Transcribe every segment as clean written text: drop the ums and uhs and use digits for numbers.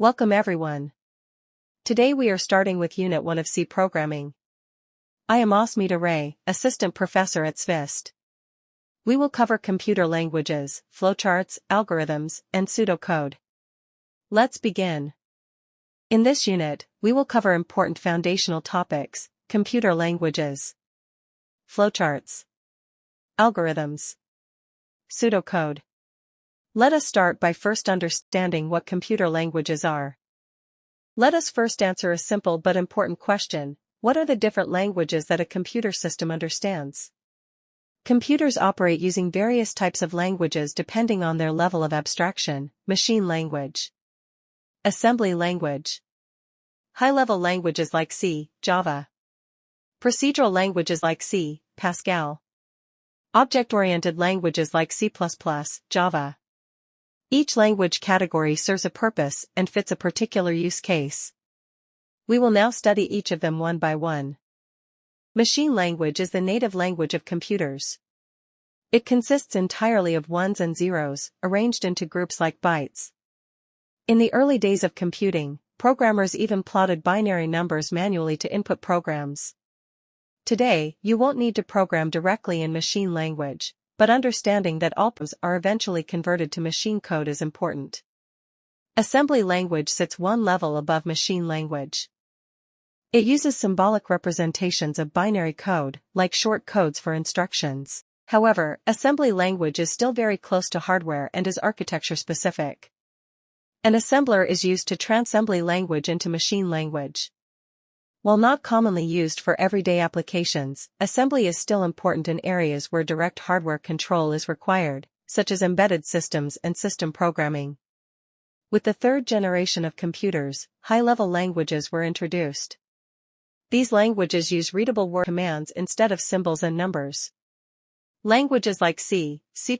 Welcome everyone. Today we are starting with Unit 1 of C Programming. I am Asmita, Assistant Professor at CSE. We will cover computer languages, flowcharts, algorithms, and pseudocode. Let's begin. In this unit, we will cover important foundational topics: computer languages, flowcharts, algorithms, pseudocode. Let us start by first understanding what computer languages are. Let us first answer a simple but important question: what are the different languages that a computer system understands? Computers operate using various types of languages depending on their level of abstraction: machine language, assembly language, high-level languages like C, Java, procedural languages like C, Pascal, object-oriented languages like C++, Java. Each language category serves a purpose and fits a particular use case. We will now study each of them one by one. Machine language is the native language of computers. It consists entirely of ones and zeros, arranged into groups like bytes. In the early days of computing, programmers even plotted binary numbers manually to input programs. Today, you won't need to program directly in machine language, but understanding that all programs are eventually converted to machine code is important. Assembly language sits one level above machine language. It uses symbolic representations of binary code, like short codes for instructions. However, assembly language is still very close to hardware and is architecture-specific. An assembler is used to transassembly language into machine language. While not commonly used for everyday applications, assembly is still important in areas where direct hardware control is required, such as embedded systems and system programming. With the third generation of computers, high-level languages were introduced. These languages use readable word commands instead of symbols and numbers. Languages like C, C++,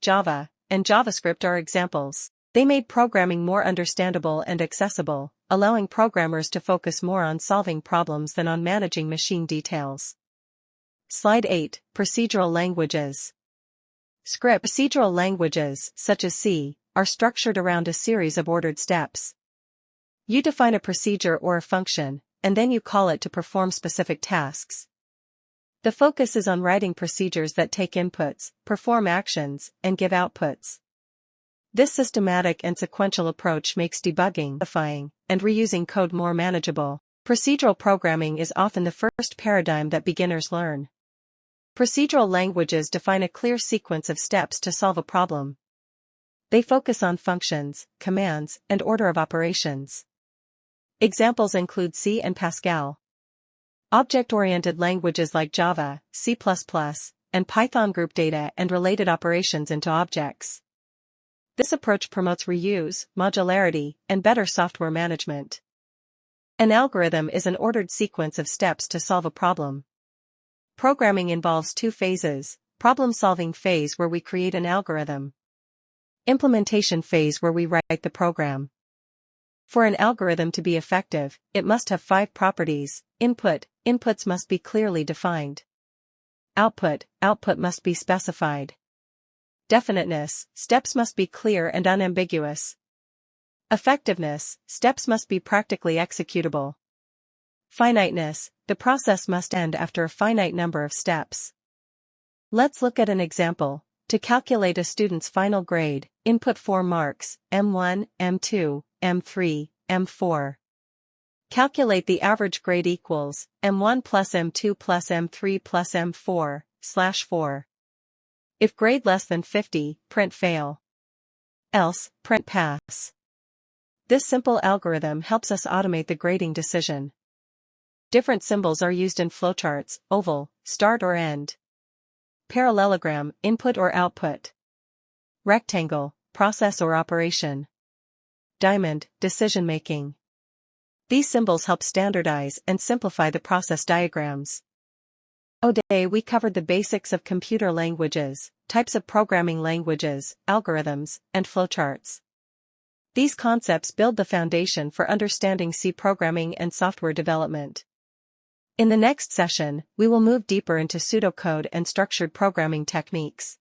Java, and JavaScript are examples. They made programming more understandable and accessible, allowing programmers to focus more on solving problems than on managing machine details. Slide 8, Procedural languages. Procedural languages, such as C, are structured around a series of ordered steps. You define a procedure or a function, and then you call it to perform specific tasks. The focus is on writing procedures that take inputs, perform actions, and give outputs. This systematic and sequential approach makes debugging, modifying, and reusing code more manageable. Procedural programming is often the first paradigm that beginners learn. Procedural languages define a clear sequence of steps to solve a problem. They focus on functions, commands, and order of operations. Examples include C and Pascal. Object-oriented languages like Java, C++, and Python group data and related operations into objects. This approach promotes reuse, modularity, and better software management. An algorithm is an ordered sequence of steps to solve a problem. Programming involves two phases: problem-solving phase where we create an algorithm, implementation phase where we write the program. For an algorithm to be effective, it must have 5 properties: input, inputs must be clearly defined. Output, output must be specified. Definiteness, steps must be clear and unambiguous. Effectiveness, steps must be practically executable. Finiteness, the process must end after a finite number of steps. Let's look at an example. To calculate a student's final grade, input 4 marks, M1, M2, M3, M4. Calculate the average grade equals M1 plus M2 plus M3 plus M4/4. If grade less than 50, print fail. Else, print pass. This simple algorithm helps us automate the grading decision. Different symbols are used in flowcharts: oval, start or end. Parallelogram, input or output. Rectangle, process or operation. Diamond, decision-making. These symbols help standardize and simplify the process diagrams. Today we covered the basics of computer languages, types of programming languages, algorithms, and flowcharts. These concepts build the foundation for understanding C programming and software development. In the next session, we will move deeper into pseudocode and structured programming techniques.